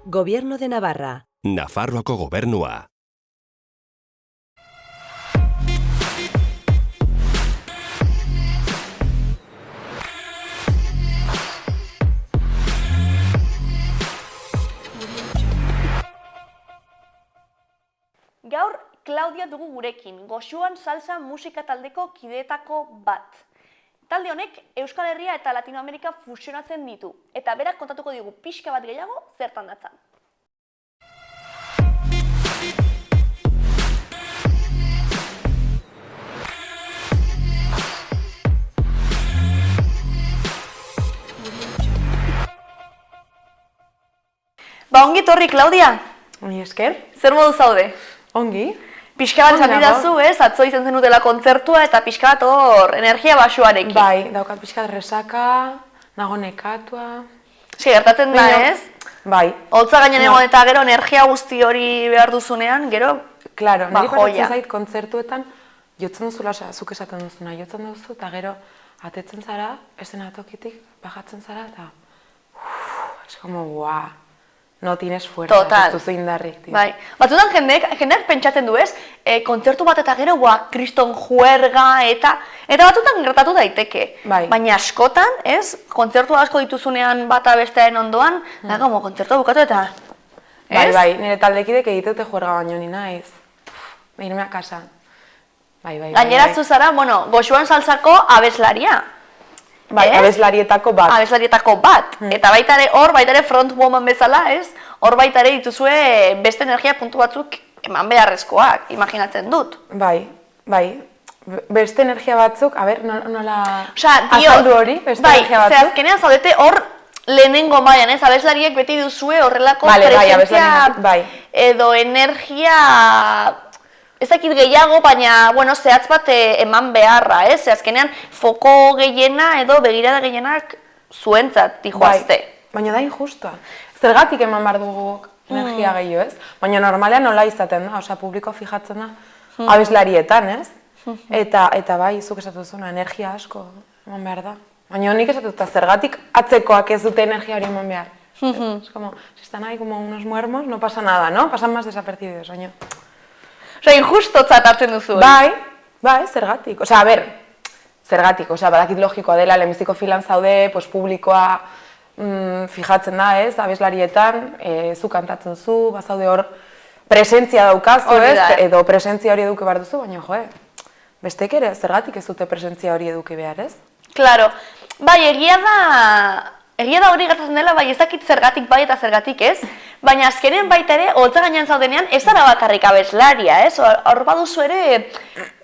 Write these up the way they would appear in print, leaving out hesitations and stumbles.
Gobierno de Navarra. Nafarroako gobernua. Gaur Claudia dugu gurekin, Goxuan salsa musika taldeko kideetako bat. Talde honek Euskal Herria eta Latinoamerika fusionatzen ditu, eta berak kontatuko digu pixka bat gehiago zertan datzan. Ongi etorri, Claudia! Ongi esker. Zer modu zaude? Ongi. Pixka bat esan didazu, atzo izan zenutela kontzertua eta pixka bat hor energia basuarekin. Bai, daukat pixka bat resaka, nago nekatua. Gertatzen da, ez? Bai. Holtza gainen egon eta gero energia guzti hori behar duzunean, gero Claro, niri joia. pasatzen zait kontzertuetan, jotzen duzula, zuk esaten duzuna, jotzen duzu, eta gero atetzen zara, eszenatokitik, bajatzen zara, eta es como, guau. No tienes fuerza, ez duzu indarrik. Bai. Batzutan jendeak pentsatzen du, ez? Kontzertu bat eta gero, kriston juerga eta batzutan gertatu daiteke. Bai. Baina askotan, ez? Kontzertu asko dituzunean bata bestearen ondoan, da, como kontzertua bukatu eta... Bai, nire taldekidek egiteute juerga baino ni naiz. Irme a casa. Bai. Gainera zuzara, Goxuan salsako abeslaria. Bai, abeslarietako bat. Abeslarietako bat. Eta baita ere frontwoman bezala, ez? Hor baita ere dituzue beste energia puntu batzuk eman beharrezkoak, imaginatzen dut. Bai. Beste energia batzuk, nola azaldu hori, beste energia batzuk? Bai, azkenean zaudete hor lehenengo mailan, ez? Abeslariek beti duzue horrelako presentzia edo energia... Ez dakit gehiago, baina, zehatz bat eman beharra, ez? Azkenean, foko gehiena edo begirada gehienak zuentzat dijoazte. Baina da injustua. Zergatik eman behar dugu energia gehiago, ez? Baina normalean nola izaten da, osea, publiko fijatzen da, abeslarietan, ez? Eta bai, zuk esatu zuna, energia asko eman behar da. Baina nik esatu eta zergatik atzekoak ez dute energia hori eman behar. Es como, si están ahí como unos muermos, no pasa nada, ¿no? Pasan más desapercibidos, baina... Osa, injustotzat hartzen duzu. Bai, zergatik. Osea, zergatik. Osea, badakit logikoa dela, lehenbiziko filan zaude, publikoa fijatzen da, ez, abeslarietan, zu kantatzen zu, bazaude hor presentzia daukazu, ez, edo presentzia hori eduki behar duzu, baina, bestek ere, zergatik ez dute presentzia hori eduki behar, ez? Claro. Bai, egia da hori gertatzen dela, bai, ez dakit zergatik bai eta zergatik ez, baina azkenen baita ere, holtza gainean zaudenean, ez zara bakarrik abeslaria, ez? Hor baduzu ere,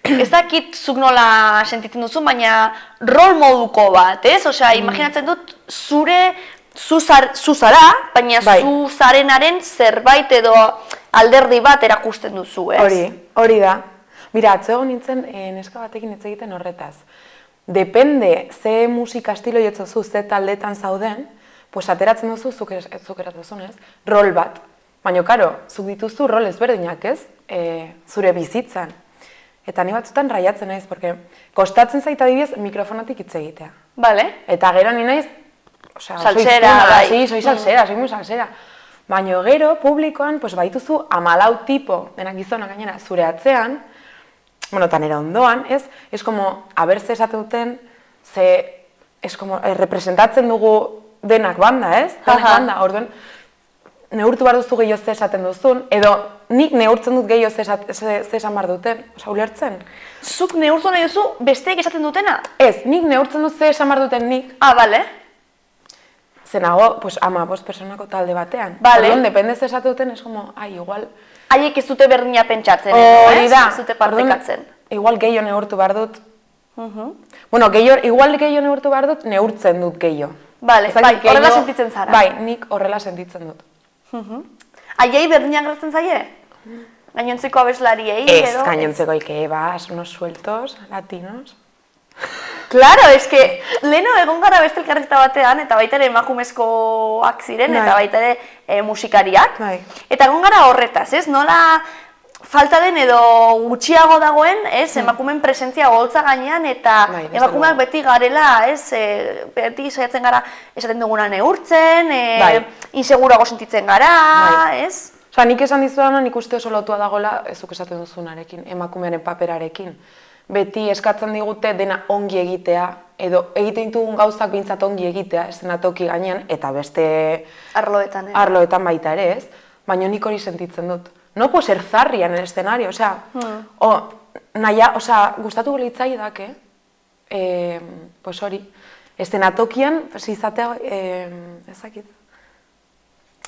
ez dakit zuk nola sentitzen duzu, baina rol moduko bat, ez? Osea, imaginatzen dut, zu zara, baina zu zarenaren zerbait edo alderdi bat erakusten duzu, ez? Hori da. Mira, atzo egon nintzen, neska batekin hitz egiten horretaz. Depende ze musika estilo jotzozu, ze taldetan zauden, ateratzen duzu, zuk eratuzunez, rol bat. Baina, karo, zuk dituzu rol ezberdinak, ez? Zure bizitzan. Eta ni batzutan raiatzen naiz, porque kostatzen zait adibidez mikrofonatik hitz egitea. Bale. Eta gero ni naiz, salsera, bai. Soy muy salsera. Baina gero, publikoan, baituzu 14 tipo, denak gizonak gainera, zure atzean, eta nire ondoan, ez? Ez como, abertze esaten duten, ez como, representatzen dugu denak banda, ez? Denak banda, orduan, neurtu behar duzu gehiago ze esaten duzun, edo nik neurtzen dut gehiago ze esan behar duten, osa, ulertzen? Zuk neurtu nahi duzu besteek esaten dutena? Ez, nik neurtzen dut ze esan behar duten nik. Bale. Zenago, 15 personako talde batean. Bale. Orduan, depende ze esaten duten, ez como, igual... Haiek ez dute berdina pentsatzen, ez dute partekatzen. Igual gehiago neurtu behar dut. Igual gehiago neurtu behar dut, neurtzen dut gehiago. Bale, horrela sentitzen zara. Bai, nik horrela sentitzen dut. Haiei berdinak gertzen zaie? Gainontzeko abeslariei? Ez, gainontzeko ikebas, unos sueltos, latinos. Claro, es que leheno egon gara beste elkarrizketa batean, eta baita ere emakumezkoak ziren, eta baita ere musikariak. Eta egon gara horretaz, ez? Nola falta den edo gutxiago dagoen, emakumeen presentzia holtza gainean eta Bai, desde emakumeak luego. beti garela, beti saiatzen gara esaten duguna neurtzen, Bai. insegurago sentitzen gara, Bai. Osa, nik esan dizudana, nik uste oso lotua dagoela, ezuk esaten duzunarekin, emakumearen paperarekin. Beti eskatzen digute dena ongi egitea, edo egiten ditugun gauzak bintzat ongi egitea, eszenatoki gainean, eta beste arloetan. arloetan baita ere, ez? Baina nik hori sentitzen dut. No puedo ser zarria en el escenario, osea, gustatuko litzaidake, pues hori, eszenatokian, izatea, ezakit,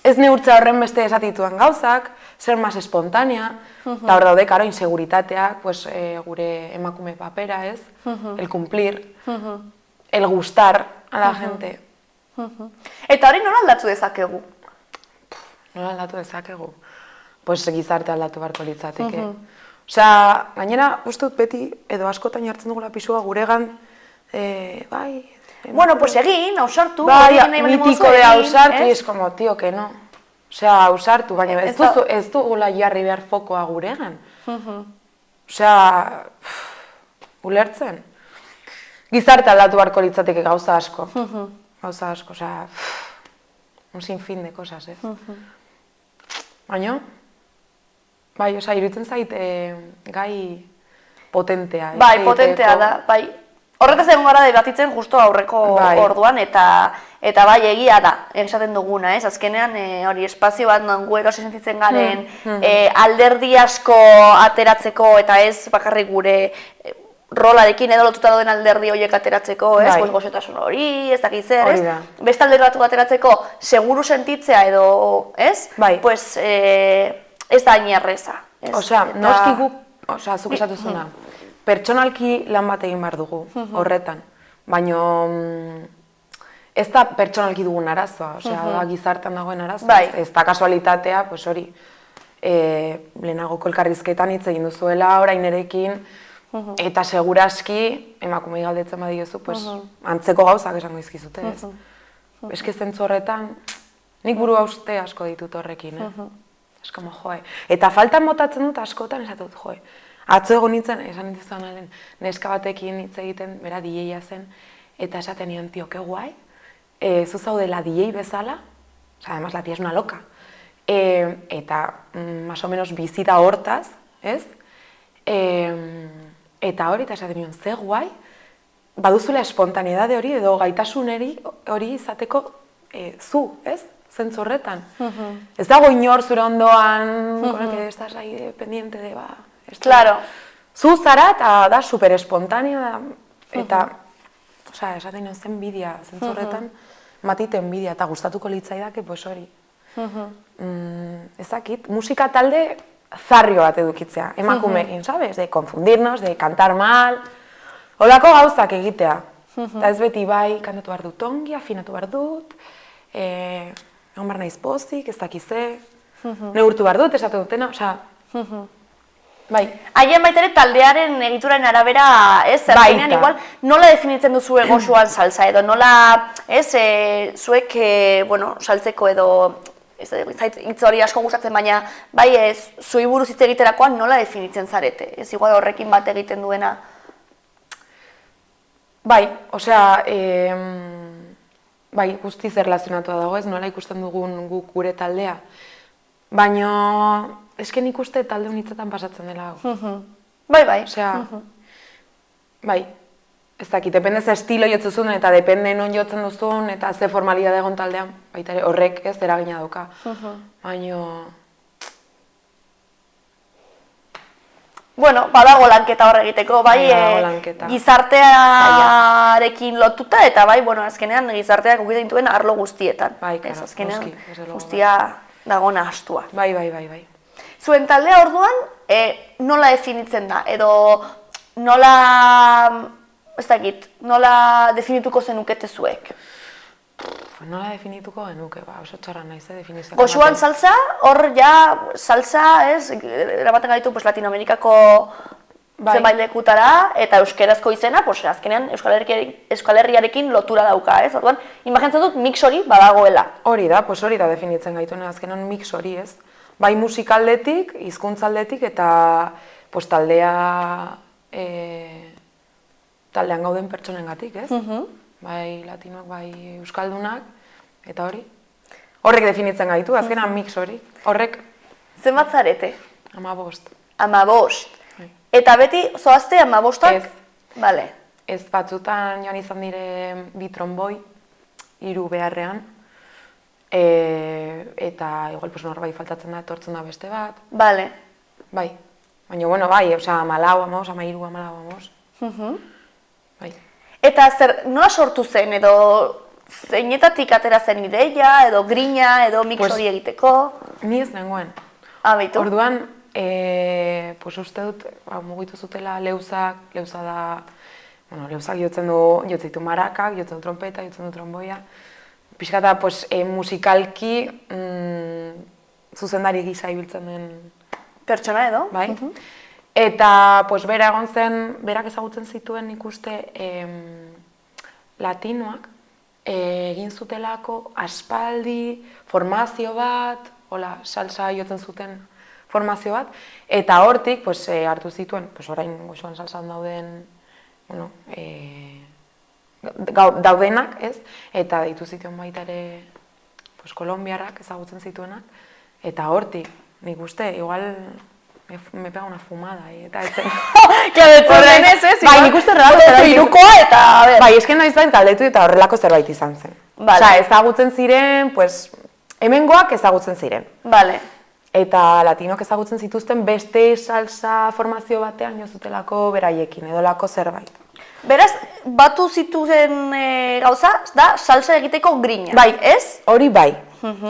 ez neurtza horren beste esatituan gauzak, ser más espontánea, eta hor daude, karo, inseguritateak, pues, gure emakume papera, ez? El cumplir, el gustar a la gente. Eta hori nola aldatu dezakegu? Nola aldatu dezakegu? Pues gizarte aldatu beharko litzateke. Osea, gainera, uste dut beti, edo askotan jartzen dugula pisua guregan, bai... Bueno, pues egin, ausartu. Bai, mitiko de ausartu, y es como, tío, que no. Osea, ausartu, baina ez dugula jarri behar fokoa guregan. Osea, ulertzen. Gizarte aldatu beharko litzateke gauza asko. Gauza asko, osea, un sinfín de cosas, ez? Baina, bai, osea, iruditzen zait gai potentea. Bai, potentea da, bai. Horretaz egon gara debatitzen justo aurreko orduan, eta bai, egia da, esaten duguna, ez? Azkenean, hori espazio bat gu erosi sentitzen garen, alderdi asko ateratzeko, eta ez bakarrik gure rolarekin edo lotuta dauden alderdi horiek ateratzeko, ez? Pues goxotasun hori, ez dakit zer, ez? Beste alderdi batu ateratzeko, seguru sentitzea edo, ez? Pues ez da inerreza. Osea, noski guk, osea, zuk esatuzuna, pertsonalki lan bat egin behar dugu, horretan. Baina ez da pertsonalki dugun arazoa, osea, da gizartean dagoen arazoa. Ez da kasualitatea, pues hori, lehenagoko elkarrizketan hitz egin duzuela, orain erekin, eta seguraski, emakumei galdetzen badiozu, pues, antzeko gauzak esango izkizute, ez? Eske zentzu horretan, nik burua uste asko ditut horrekin, Ez como, joe. Eta faltan botatzen dut askotan, esatut, joe. Atzo egon nintzen, esan nintzen alen, neska batekin hitz egiten, bera DJ-a zen, eta esaten nion, tio, que guai, zu zaudela DJ bezala, oza, además la tía es una loca, eta más o menos bizita hortaz, ez? Eta hori, eta esaten nion, ze guai, baduzula espontaneidade hori, edo gaitasun hori izateko zu, ez? Zentzu horretan. Ez dago inor zure ondoan, con el que estás ahí pendiente de, ba... Claro. Zu zara eta da super espontánea eta, osea, esaten nion zen bidia, zentzu horretan, matiten bidia, eta gustatuko litzaidake, pues hori. Ezakit, musika talde zarrio bat edukitzea, emakumeekin, sabes? De confundirnos, de cantar mal, holako gauzak egitea. Eta ez beti bai, kantatu behar dut ongi, afinatu behar dut, egon behar naiz pozik, ez dakize, neurtu behar dut, esate dutena, osea, bai. Haien baita ere taldearen egituraren arabera, ez, zerrenean igual, nola definitzen duzu goxuan salsa edo, nola, ez, zuek, bueno, saltzeko edo, ez hitz hori asko gustatzen, baina, bai, ez, zui buruz hitz egiterakoan nola definitzen zarete, ez, igual horrekin bat egiten duena. Bai, osea, bai, guztiz erlazionatua dago, ez, nola ikusten dugun guk gure taldea, baina, eske nik uste talde honitzetan pasatzen dela hau. Bai. Osea, bai, ez dakit, depende ze estilo jotzuzun eta depende non jotzen duzun eta ze formalidade egon taldean, baita ere horrek ez eragina dauka. Baina... Bueno, badago lanketa hor egiteko, bai, lanketa. Gizartearekin lotuta eta bai, bueno, azkenean gizarteak egiten dituen arlo guztietan. Bai, karo, azkenean guztia dagona astua. Bai. Zuen taldea orduan, nola definitzen da, edo nola, ez dakit, nola definituko zenukete zuek? Nola definituko genuke, oso txarra naiz, definizioak. Goxuan salsa, hor ja, salsa, ez, eramaten gaitu Latinoamerikako zenbait lekutara, eta euskerazko izena, azkenean Euskal Herriarekin lotura dauka, ez? Orduan, imaginatzen dut mix hori badagoela. Hori da definitzen gaituen, azkenean mix hori, ez? bai musikaldetik, hizkuntzaldetik eta pues, taldean gauden pertsonengatik, ez? Bai latinoak, bai euskaldunak, eta hori. Horrek definitzen gaitu, azkenan mix hori. Horrek Zenbat zarete? 15. 15. Eta beti zoazte 15-ak? Ez. Bale. Ez batzutan joan izan dire bi tromboi, 3 beharrean, eta igual pues, norbait faltatzen da, etortzen da beste bat. Bale. Bai. Baina, bueno, bai, osea, 14, 13, 14, bai. Eta nola sortu zen, edo zeinetatik atera zen ideia, edo grina, edo mix Pues, hori egiteko? Ni ez nengoen. Beitu. Orduan, pues uste dut, mugitu zutela leuza da, bueno, leuzak jotzen ditu marakak, jotzen du trompeta, jotzen du tromboia. Pixkata, pues, musikalki zuzendari gisa ibiltzen den Pertsona edo? bai. Eta, pues, bera egon zen, berak ezagutzen zituen ikuste latinoak, egin zutelako aspaldi, formazio bat, hola, salsa jotzen zuten formazio bat, eta hortik, pues, hartu zituen, pues, orain goxoan salsan dauden, bueno, daudenak, ez? Eta deitu zituen baita ere, pues, kolombiarrak ezagutzen zituenak, eta hortik, nik uste, igual, me pega una fumada, eta ez zen. Horren ez, Bai, nik uste horrelako zerbait. Irukoa eta, a ber. Bai, esken noizbait galdetu eta horrelako zerbait izan zen. Vale. Osea, ezagutzen ziren, pues, hemengoak ezagutzen ziren. Bale. Eta latinok ezagutzen zituzten beste salsa formazio batean jo zutelako beraiekin, edolako zerbait. Beraz, batu zituen gauza, da salsa egiteko grina. Bai, ez? Hori bai,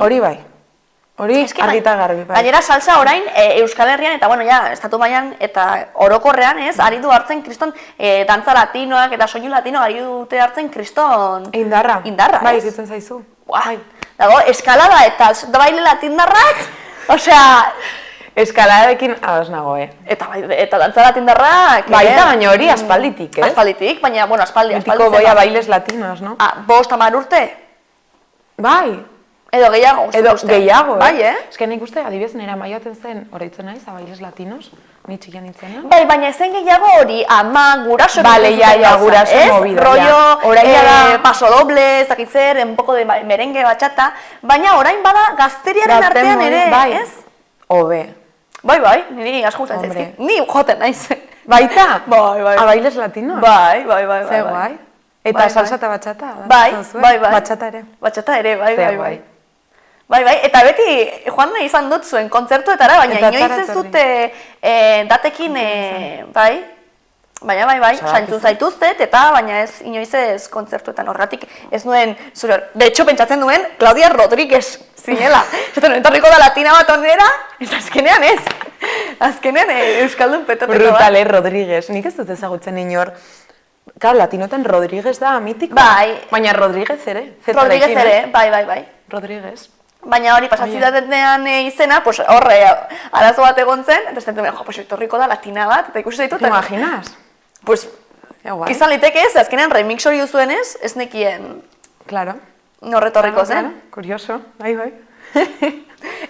hori bai. Hori argita garbi, bai. Gainera salsa orain Euskal Herrian eta bueno, ja, estatu mailan eta orokorrean, ez? Ari du hartzen kriston dantza latinoak eta soinu latino ari dute hartzen kriston Indarra. Indarra, Bai, ez? iruditzen zaizu. Bai. Dago, eskalada eta baile latindarrak, osea, Eskaladekin ados nago, eta dantza latindarrak, Baita, baina hori aspalditik, ez? Aspalditik, baina, bueno, aspaldi Mitiko boia bailes latinos, no? 5-10 urte? Bai. Edo gehiago, Edo gehiago, Bai, Ez que nik uste, adibidez, nera maioaten zen, oroitzen naiz, bailes latinos, ni txikian nintzena. Bai, baina ezen gehiago hori, ama, guraso Vale, ya, guraso movida, rollo, Orain da paso doble, ez dakit zer, un poco de merengue, bachata, baina orain bada gazteriaren artean ere, bai. ez? Hobe. Bai, niri asko gustatzen Hombre. zaizkit. Ni joaten naiz. Baita? Bai. A bailes latinos? Bai. Ze guai. Eta Bai, salsa bai. eta batxata? Bai. Batxata ere. Batxata ere, bai. Ze guai. Bai, eta beti joan nahi izan dut zuen kontzertuetara, baina Eta inoiz ez etorri. dute datekin, bai. Baina, saintzun zaituztet, eta baina ez inoiz ez kontzertuetan horregatik ez nuen zure. De hecho, pentsatzen duen, Claudia Rodríguez zinela. Zaten nuen torriko da latina bat onera, eta azkenean ez. Azkenean Euskaldun petateko bat. Brutale, Rodríguez. Nik ez dut ezagutzen inor. Claro, latinoten Rodríguez da mitiko. Bai. Baina Rodríguez ere. Rodríguez ere, bai. Rodríguez. Baina hori pasatzidatenean izena, pues horre arazo bat egon zen, eta zaten duen, pues etorriko da latina bat, eta ikusi zaitut. ¿Te imaginas? Pues, izan liteke ez, azkenean remix hori duzuenez, ez nekien Claro. norretorriko zen. Curioso, bai.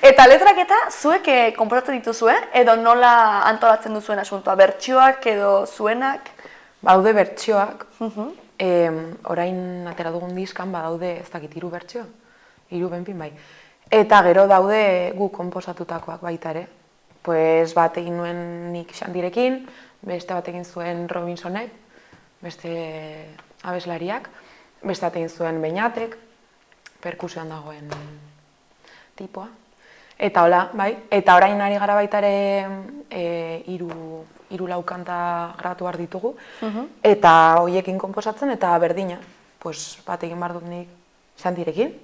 Eta letrak eta zuek konposatzen dituzue, edo nola antolatzen duzuen asuntoa, bertsioak edo zuenak? Baude bertsioak, orain atera dugun diskan, badaude ez dakit 3 bertsio, 3 benpin bai. Eta gero daude gu konposatutakoak baita ere. Pues bat egin nuen nik Xandirekin, beste bat egin zuen Robinsonek, beste abeslariak, beste bat egin zuen Beñatek, perkusioan dagoen tipoa. Eta hola, bai. Eta orain ari gara baita ere 3-4 kanta grabatu behar ditugu. Eta hoiekin konposatzen eta berdina. Pues bat egin behar dut nik Xandirekin.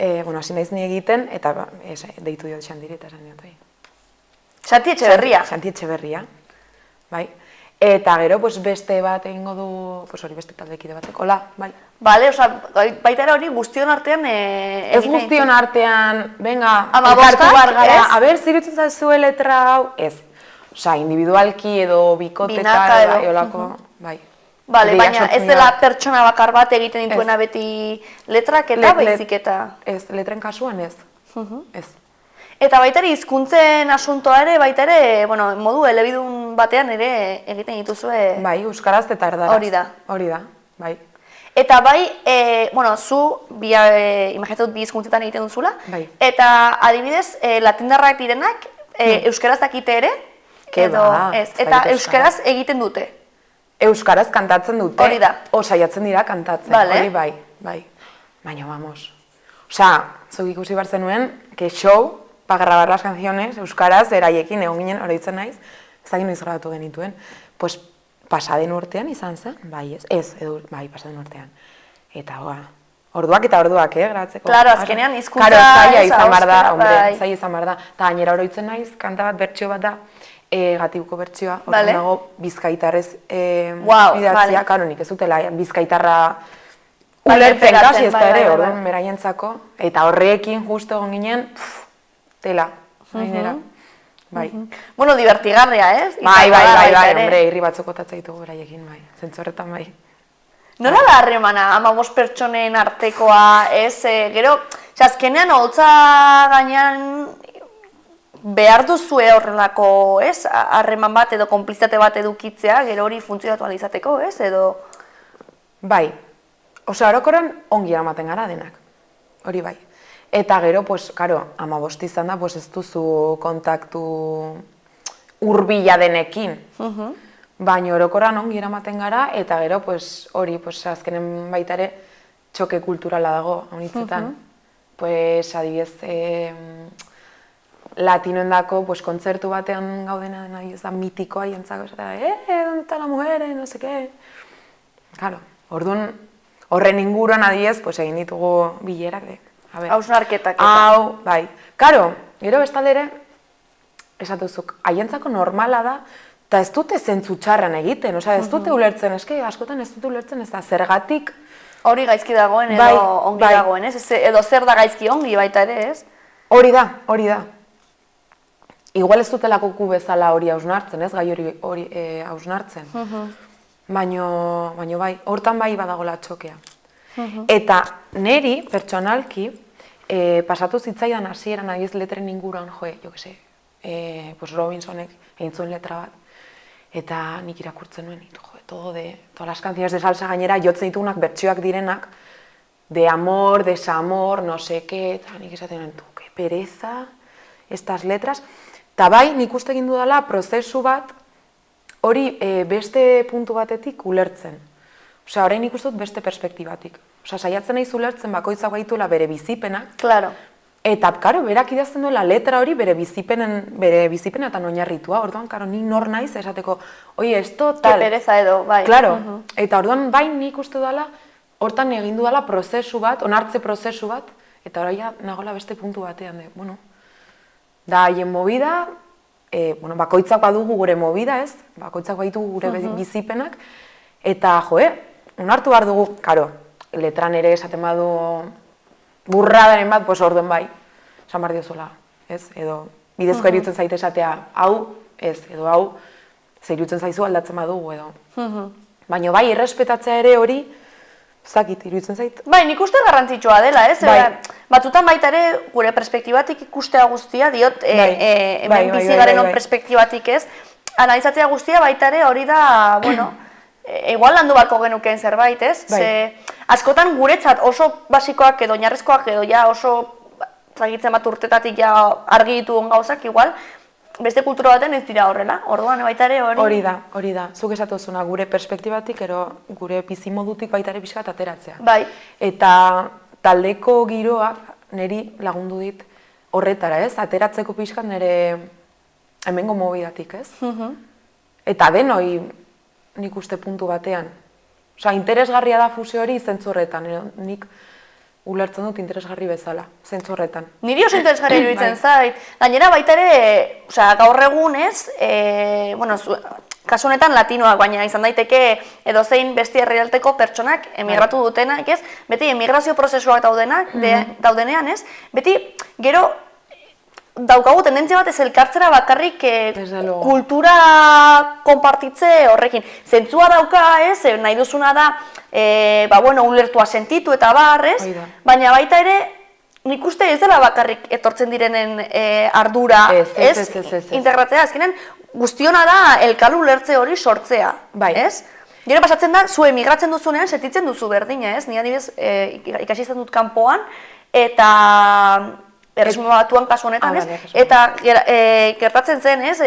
Hasi naiz ni egiten, eta deitu diot Xandiri eta esan diot. Xanti Etxeberria. Xanti Etxeberria, bai. Eta gero, beste bat egingo du, hori beste taldekide bateko, bai. Bale, baita ere hori guztion artean egiten. Ez guztion artean, venga, elkartu behar gara, a ber, zirutzen zaizue letra hau, ez. Osa, individualki edo bikoteka, bai, olako, bai. Bale, baina ez dela pertsona bakar bat egiten dituena beti letrak eta baizik eta... Ez, letren kasuan ez. Ez. Eta baita ere hizkuntzen asuntoa ere, baita ere, bueno, modu elebidun batean ere egiten dituzue. Bai, euskaraz eta erdaraz. Hori da. Bai. Eta bai, bueno, zu, imaginatzen dut bi hizkuntzetan egiten duzula, Bai. Eta adibidez, latindarrak direnak, euskaraz dakite ere, edo ez, eta euskaraz egiten dute. Euskaraz kantatzen dute. Hori da. Saiatzen dira kantatzen, Vale. hori bai. Baina, vamos. Osea, zuk ikusi behar zenuen, que show, pa grabar las canciones, euskaraz, eraiekin egon ginen, oroitzen naiz, ez dakit noiz grabatu genituen, pues, pasaden urtean izan zen, bai ez, bai, pasaden urtean. Eta, orduak, grabatzeko. Claro, azkenean hizkuntza... Claro, zaila izan behar da, bai. hombre, zaila izan behar da. Eta gainera oroitzen naiz, kanta bat, bertsio bat da, Gatibuko bertsioa, Vale. dago bizkaitarrez Wow, idatzia, vale. karo, nik ez dutela bizkaitarra Bai, ulertzen enteratzen, kasi ez da bai, ere, bai, orduan bai. beraientzako, eta horrekin justo egon ginen, tela, gainera, bai. Bueno, divertigarria, ez? Bai, Izango da baita ere. hombre, irri batzuk botatzen ditugu beraiekin, bai, zentzorretan bai. Nola da harremana, 15 pertsonen artekoa, ez, gero, azkenean holtza gainean behar duzue horrelako, ez, harreman bat edo konplizitate bat edukitzea, gero hori funtzionatu ahal izateko, ez, edo... Bai, orokorren ongi eramaten gara denak, hori bai. Eta gero, pues, karo, 15 izan da, pues ez duzu kontaktu hurbila denekin. Baina orokorran ongi eramaten gara, eta gero, pues, hori, pues, azkenen baita ere, txoke kulturala dago, honitzetan. Pues, adibidez, latinoendako, pues, kontzertu batean gaudena dena, ez da mitikoa jentzako, eta, ¿dónde está la mujer? No sé qué. Claro, orduan, horren inguruan adibidez, pues, egin ditugu bilerak de, a ver. Hausnarketak eta. Hau, bai. Karo, gero bestaldere, esatuzuk, haientzako normala da, eta ez dute zentzu txarran egiten, osea, ez dute ulertzen, eske, askotan ez dute ulertzen, ez da, zergatik. Hori gaizki dagoen edo Bai, ongi bai. dagoen, ez? Edo zer da gaizki ongi baita ere, ez? Hori da. Igual ez dutelako gu bezala hori hausnartzen, ez, gai hori hausnartzen. Baino bai, hortan bai badagola txokea. Eta neri, pertsonalki, pasatu zitzaidan hasieran agiz letren inguruan, jo que se, pues Robinsonek egin zuen letra bat, eta nik irakurtzen nuen, todas las canciones de salsa gainera jotzen ditugunak bertsioak direnak, de amor, desamor, no sé qué, eta nik esaten nuen, que pereza, estas letras. Eta bai, nik uste egin dudala prozesu bat, hori beste puntu batetik ulertzen. Osea, orain nik uste dut beste perspektibatik. Osea, saiatzen naiz ulertzen bakoitzak gaituela bere bizipenak. Claro. Eta, karo, berak idazten duela letra hori bere bizipenetan oinarritua. Orduan, karo, ni nor naiz esateko, oie, esto tal. Que pereza edo, bai. Claro, eta orduan bai nik uste dudala, hortan egin dudala prozesu bat, onartze prozesu bat, eta oraia nagola beste puntu batean, bueno, da haien movida, bakoitzak badugu gure movida, ez? Bakoitzak baditugu gure bizipenak, eta, onartu behar dugu, karo, letran ere esaten badu burradaren bat, pues orduan bai, esan behar diozula, ez? Edo, bidezko eriutzen zaite esatea, hau, ez, edo hau, zeirutzen zaizu aldatzen badugu, edo. Baina bai, errespetatzea ere hori, zakit, iruditzen zait. Bai, nik uste garrantzitsua dela, ez? Bai. Batzutan baita ere, gure perspektibatik ikustea guztia, diot, hemen bizi garen perspektibatik ez, analizatzea guztia baita ere hori da, bueno, igual landu barko genukeen zerbait, ez? Bai. Ze, askotan guretzat oso basikoak edo oinarrizkoak edo ja oso zagitzen bat urtetatik ja argi ditugun gauzak, igual, beste kultura baten ez dira horrela, orduan baita ere hori... Hori da, zuk esatuzuna gure perspektibatik, ero gure bizimodutik baita ere pixkat ateratzea. Bai. Eta taldeko giroa niri lagundu dit horretara, ez? Ateratzeko pixkat nire hemengo mobidatik, ez? Eta denoi nik uste puntu batean. Osea, interesgarria da fusio hori zentzu horretan, nik ulertzen dut interesgarri bezala, zentzu horretan. Niri oso interesgarri iruditzen zait. Gainera baita ere, gaur egunez, bueno, kasu honetan latinoak, baina izan daiteke edozein beste herrialteko pertsonak emigratu dutenak, ez? Beti emigrazio prozesuak daudenean, ez? Beti, gero, daukagu tendentzia bat ez elkartzera bakarrik kultura konpartitze horrekin. Zentzua dauka, ez? Nahi duzuna da, ulertua sentitu eta bar, ez? Baina baita ere, nik uste ez dela bakarrik etortzen direnen ardura, Ez. integratzea, azkenean guztiona da elkar ulertze hori sortzea, Bai. ez? Gero pasatzen da, zu emigratzen duzunean sentitzen duzu berdina, ez? Ni adibidez ikasi izan dut kanpoan, eta Erresuma Batuan kasu honetan, ez? Eta gertatzen zen, ez?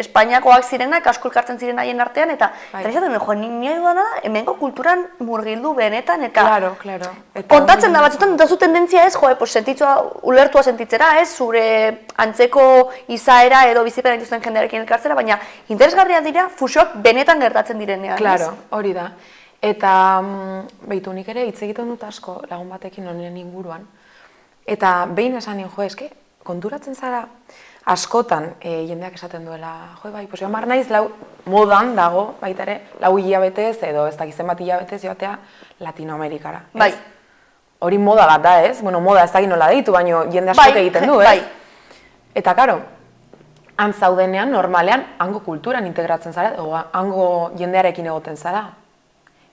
Espainiakoak zirenak, asko elkartzen ziren haien artean, eta esaten jo, nire dudana da, hemengo kulturan murgildu benetan, eta Claro. kontatzen da, batzutan dazu tendentzia ez, sentitzua, ulertua sentitzera, ez? Zure antzeko izaera edo bizipen dituzten jendearekin elkartzera, baina interesgarria dira fusioak benetan gertatzen direnean, ez? Claro, hori da. Eta, behitu, nik ere hitz egiten dut asko lagun batekin honen inguruan. Eta behin esan nien, eske, konturatzen zara askotan jendeak esaten duela, bai, pues joan bar naiz, modan dago, baita ere, 4 hilabetez edo ez dakizen bat hilabetez joatea Latinoamerikara. Bai. Hori moda bat da, ez? Bueno, moda ez dakit nola deitu, baina jende askok egiten du, ez? Bai. Eta, karo, han zaudenean, normalean, hango kulturan integratzen zara, edo hango jendearekin egoten zara.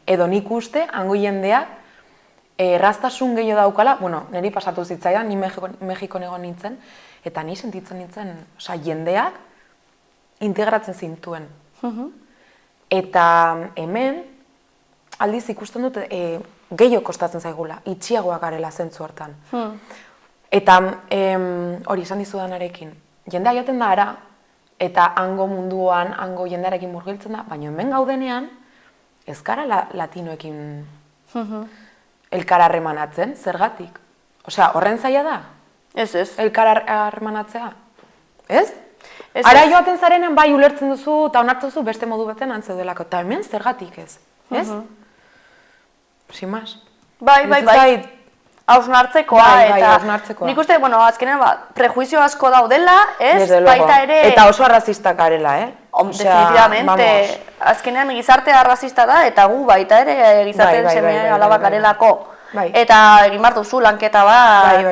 Edo nik uste, hango jendeak erraztasun gehiago daukala, niri pasatu zitzaidan, ni Mexikon egon nintzen, eta ni sentitzen nintzen, jendeak integratzen zintuen. Eta hemen, aldiz ikusten dut, gehiago kostatzen zaigula, itxiagoak garela zentzu hortan. Eta hori esan dizudanarekin, jendea joaten da ara, eta hango munduan, hango jendearekin murgiltzen da, baina hemen gaudenean, ez gara latinoekin elkar harremanatzen, zergatik? Osea, horren zaila da? Ez. Elkar harremanatzea? Ez? Ara joaten zarenean bai ulertzen duzu eta onartzen duzu beste modu baten antzeudelako, eta hemen zergatik ez? Ez? Sin más. Bai. Hausnartzekoa, eta nik uste, azkenean, prejuizio asko daudela, ez? Baita ere... Eta oso arrazistak garela, Definitivamente, azkenean gizartea arrazista da, eta gu baita ere gizarteen seme alabak garelako. Eta egin behar duzu lanketa bat,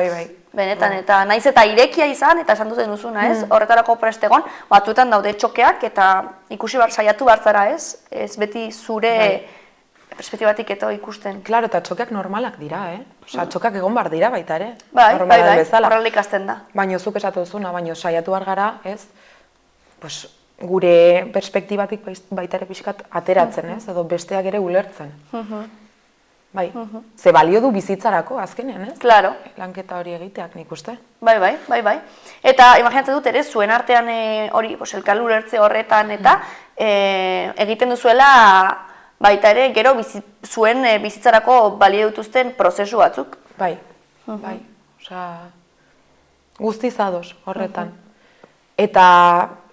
benetan, eta naiz eta irekia izan, eta esan duten duzuna, ez? Horretarako prestegon, batzuetan daude txokeak, eta ikusi saiatu bartzara, ez? Ez beti zure perspektibatik eto ikusten. Claro, eta txokeak normalak dira, Osea, txokeak egon bar dira baita ere. Bai, horrela ikasten da. Baina zuk esatu duzuna, baina saiatu bar gara, ez? Pues, gure perspektibatik baita ere pixkat ateratzen, ez? Edo besteak ere ulertzen. Bai, ze balio du bizitzarako azkenean, ez? Claro. Lanketa hori egiteak nik uste. Bai. Eta imaginatzen dut ere, zuen artean hori, elkar ulertze horretan eta egiten duzuela baita ere, gero zuen bizitzarako balio dituzten prozesu batzuk. Bai. Osea, guztiz ados horretan. Eta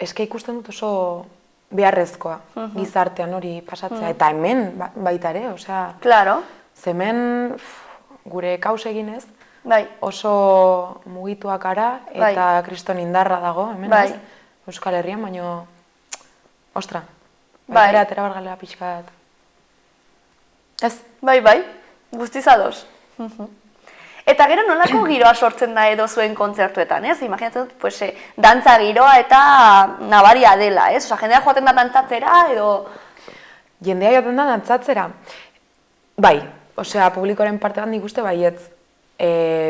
eske ikusten dut oso beharrezkoa gizartean hori pasatzea. Eta hemen baita ere, osea... Claro. Zemen gure kaus eginez, oso mugituak gara eta kriston indarra dago, hemen ez, Euskal Herrian, baino, ostra, baita atera bargalera pixkat. Ez? Bai, guztiz ados. Eta gero nolako giroa sortzen da edo zuen kontzertuetan, ez? Imaginatzen dut, dantza giroa eta nabaria dela, ez? Osa, jendea joaten da dantzatzera edo... Jendea joaten da dantzatzera? Bai, osea, publikoren parte bat nik uste baietz.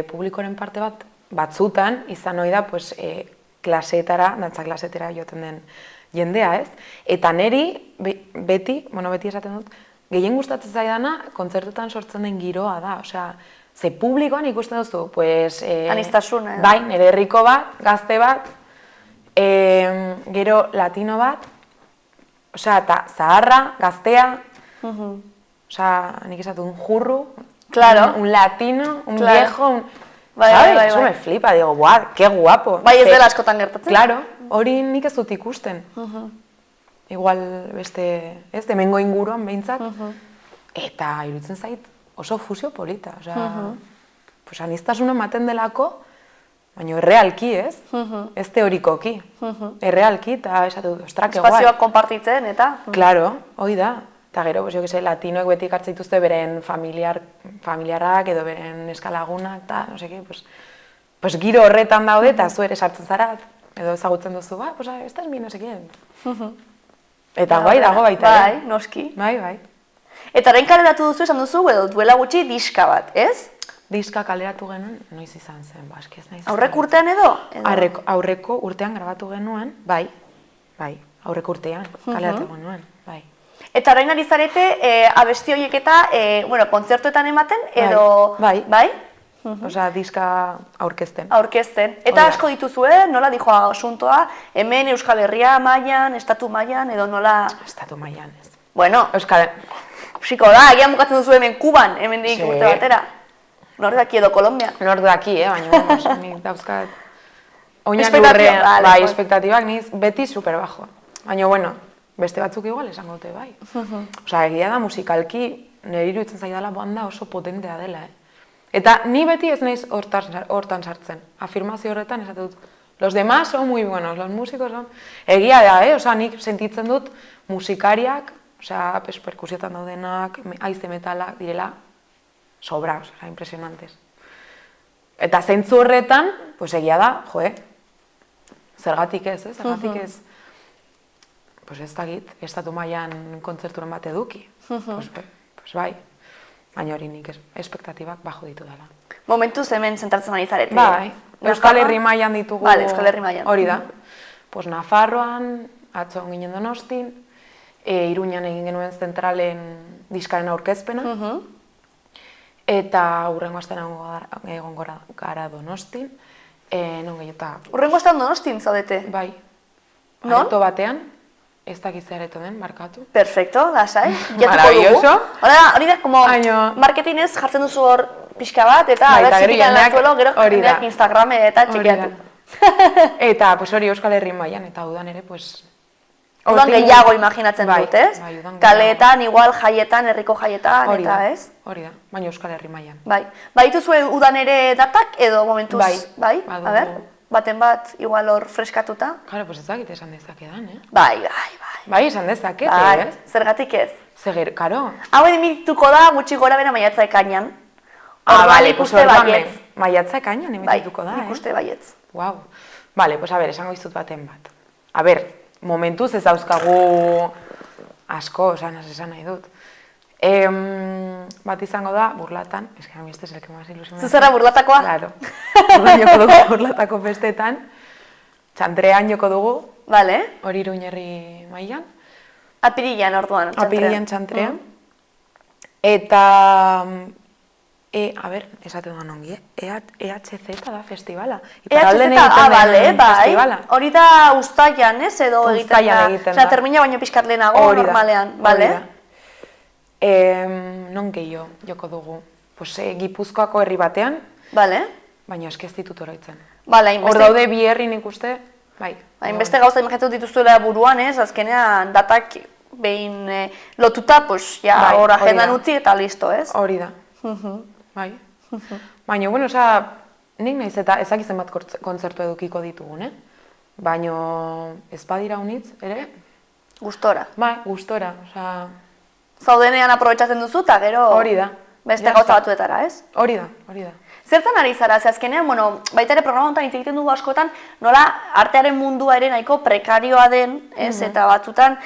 Publikoren parte bat batzutan izan ohi da, klaseetara, dantza klaseetara joaten den jendea, ez? Eta neri, beti esaten dut, gehien gustatzen zaidana, kontzertutan sortzen den giroa da, osea, ze publikoan ikusten duzu, anistasuna, bai, nire herriko bat, gazte bat, gero latino bat, osea, eta zaharra, gaztea, osea, nik esatu, un jurru, un latino, un viejo, ¿sabes? Eso me flipa, digo, guau, qué guapo. Bai, ez dela askotan gertatzen. Claro, hori nik ez dut ikusten. Igual beste, ez, hemengo inguruan behintzat, eta iruditzen zait oso fusio polita, osea, anistasuna ematen delako, baina errealki, ez? Ez teorikoki, errealki, eta esatu dut, ostrak, eguai. Espazioak konpartitzen, eta? Claro, hoi da. Eta gero, jo que se, latinoek beti hartzen dituzte beren familiarrak edo beren eskalagunak, eta, no seke, pues giro horretan daude, eta zu ere sartzen zara, edo ezagutzen duzu, pues ez da mi, no sekien. Eta guai dago baita, bai, noski. Bai. Eta orain kaleratu duzu, esan duzu, edo duela gutxi diska bat, ez? diska kaleratu genuen, noiz izan zen, eski ez naiz. Aurreko urtean edo? Aurreko urtean grabatu genuen, bai, aurreko urtean kaleratu genuen, bai. Eta orain ari zarete, abesti horiek eta, kontzertuetan ematen, edo... Bai. Osea, diska aurkezten. Aurkezten. Eta asko dituzue, nola dijo asuntoa, hemen Euskal Herria mailan, estatu mailan, edo nola... Estatu mailan, ez. Bueno, Euskal... psiko da, agian bukatzen duzu hemen Kuban, hemen dik urte batera. Nor daki edo Kolombia. Nor daki, baina, nik dauzkat... Oinak lurrean, bai, espektatibak niz beti super bajo. Baina, bueno, beste batzuk igual esango dute, bai. Osea, egia da musikalki, nire iruditzen zaidala banda oso potentea dela, Eta ni beti ez naiz hortan sartzen. Afirmazio horretan esate dut, los demás son muy buenos, los músicos son... Egia da, Osea, nik sentitzen dut musikariak, osea, perkusiotan daudenak, haize metalak direla, sobra, osea, impresionantes. Eta zentzu horretan, pues egia da, zergatik ez, zergatik ez, pues ez dakit, estatu mailan kontzerturen bat eduki, pues bai. Baina hori nik espektatibak bajo ditu dela. Momentuz hemen zentratzen ari zarete. Bai, Euskal Herri mailan ditugu. Vale, Euskal Herri mailan. Hori da. Pues Nafarroan, atzo ginen Donostin, Iruñan egin genuen zentralen diskaren aurkezpena, eta hurrengo astean egon gara Donostin, non gehiota... Hurrengo astean Donostin zaudete? Bai. Non? Areto batean. Ez dakit areto den, markatu. Perfecto, lasai. Maravilloso. Hori da, como marketinez jartzen duzu hor pixka bat, eta txikitan lantzuelo, gero jendeak Instagrame eta txikiatu. Eta, pues hori Euskal Herri mailan, eta udan ere, pues... Udan gehiago imaginatzen dut, ez? Kaleetan, igual jaietan, herriko jaietan, eta ez? Hori da, baina Euskal Herri mailan. Bai. Baituzue udan ere datak, edo momentuz? Bai. A ber? Baten bat, igual hor freskatuta. Claro, pues ez dakit esan dezakedan, Bai. Bai, esan dezakete, ez? Zergatik ez? Zeger, karo. Hau emitituko da, gutxi gora bera maiatza ekainan. Bale, pues orduan, maiatza ekainan emitituko da, Nik uste baietz. Guau. Bale, pues a ber, esango izut baten bat. A ber, momentuz ez dauzkagu asko, esan nahi dut. Bat izango da, burlatan, ez que a mi este es el que más ilusión. Zuzera burlatakoa? Claro. Burlan joko dugu burlatako festetan. Txantrean joko dugu. Vale. Hori Iruñerri mailan. Apirilean orduan, txantrean. Apirilean txantrean. Eta, a ber, esate duan ongi, EHZ da festivala. EHZ, bai. Hori da ustailan, ez? Edo egiten da. Zena, termina baino pixkat lehenago, normalean. Hori da. Non gehiago joko dugu. Gipuzkoako herri batean, baina eski ez ditut oroitzen. Hor daude bi herri nik uste, bai. Hainbeste gauza imaginatzen dituzuela buruan, ez? Azkenean datak behin lotuta, hor agendan utzi eta listo, ez? Hori da. Bai. Baina, bueno, nik nahiz eta ezakizen bat kontzertu edukiko ditugun, baina ez badira unitz, ere? Gustora. Bai, gustora, Zaudenean aprobetxatzen duzu, eta gero... Hori da. Beste gauza batuetara, ez? Hori da. Zertan ari zara, ze azkenean, baita ere programa honetan hitz egiten dugu askotan, nola artearen mundua ere nahiko prekarioa den, ez? Eta batzutan,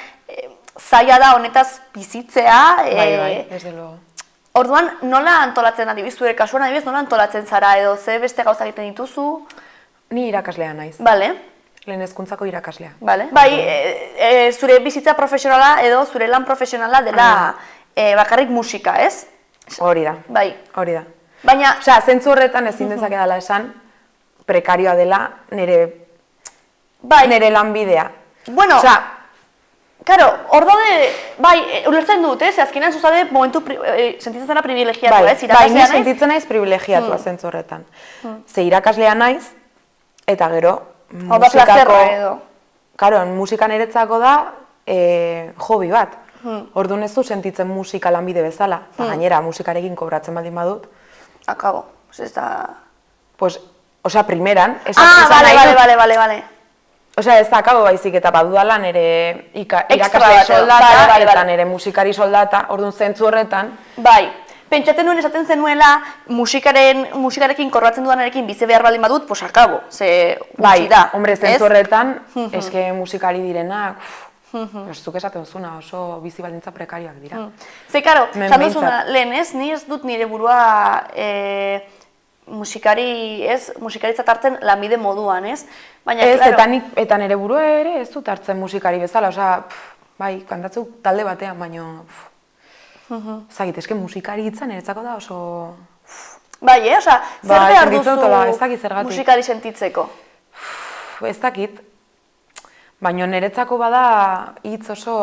zaila da honetaz bizitzea. Bai, desde luego. Orduan, nola antolatzen adibiz, zure kasuan adibidez, nola antolatzen zara, edo ze beste gauza egiten dituzu? Ni irakaslea naiz. Bale. Lehen hezkuntzako irakaslea. Bai, zure bizitza profesionala edo zure lan profesionala dela bakarrik musika, ez? Hori da. Bai. Hori da. Baina... Osea, zentzu horretan ezin dezakedala esan, prekarioa dela nire lanbidea. Bueno, karo, hor daude, bai, ulertzen dut, ez? Azkenean zuzade momentu sentitzen zara privilegiatua, ez? Bai, ni sentitzen naiz privilegiatua zentzu horretan. Ze irakaslea naiz, eta gero... Hau da plazerra edo. Karo, musikan eretzako da hobi bat. Orduan ez du sentitzen musika lanbide bezala. Gainera, musikarekin kobratzen baldin badut. Akabo, ez da... Osea, primeran... Bale. Osea, ez da akabo baizik eta badudala nire irakasle soldata eta nire musikari soldata. Orduan zentzu horretan... Bai. Pentsatzen nuen esaten zenuela musikarekin korbatzen duanarekin bizi behar baldin badut, pues akabo, ze gutxi da. Bai, hombre, zentzu horretan, eske musikari direnak, ez duk esaten zuna, oso bizi baldintza prekarioak dira. Ze, karo, esan duzuna lehen ez, ni ez dut nire burua musikari, ez, musikaritzat hartzen lanbide moduan, ez? Baina, Ez, claro, eta nire burua ere ez dut hartzen musikari bezala, osea, bai, kantatzuk talde batean, baino, zagit, eske musikari hitza niretzako da oso... bai, osea, zer Ba, behar sentitzen duzu dutela, ez dakit zergatik. musikari sentitzeko? Ez dakit, baino niretzako bada hitz oso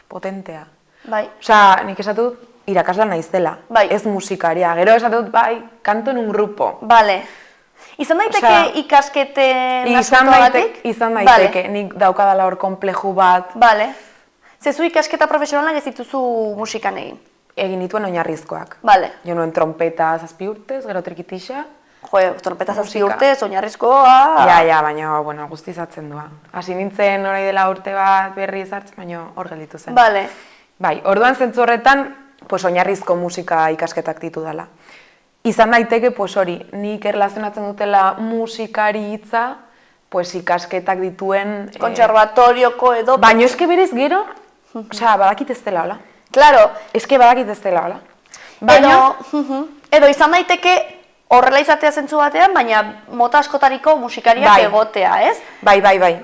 potentea. Bai, Osea, nik esatut irakasla naizela, Bai. ez musikaria. Gero esatut, bai, kanto en un grupo. bale. Izan daiteke Osea, ikasketen Izan asuntoagatik? izan daiteke, nik daukadala hor konpleju bat, Bale. Zezu ikasketa profesionalak ez dituzu musikan egin? egin dituen oinarrizkoak. Bale. Jo nuen trompeta 7 urtez, gero trikitixa. Jo, trompeta 7 Musika. urtez, oinarrizkoa... Ja, baina, bueno, guztizatzen doa. Hasi nintzen orai dela urte bat berri zartzen, baina hor gelditu zen. Bale. Bai, orduan zentzu horretan, pues oinarrizko musika ikasketak ditudala. Izan daiteke, pues hori, nik erlazionatzen dutela musikari hitza, pues ikasketak dituen... Kontserbatorioko edo... Baina eske berez gero, osea, badakit ez dela hola. Claro, Eske badakit ez dela hola. Baina, edo izan daiteke horrela izatea zentzu batean, baina mota askotariko musikariak Bai. egotea, ez? bai,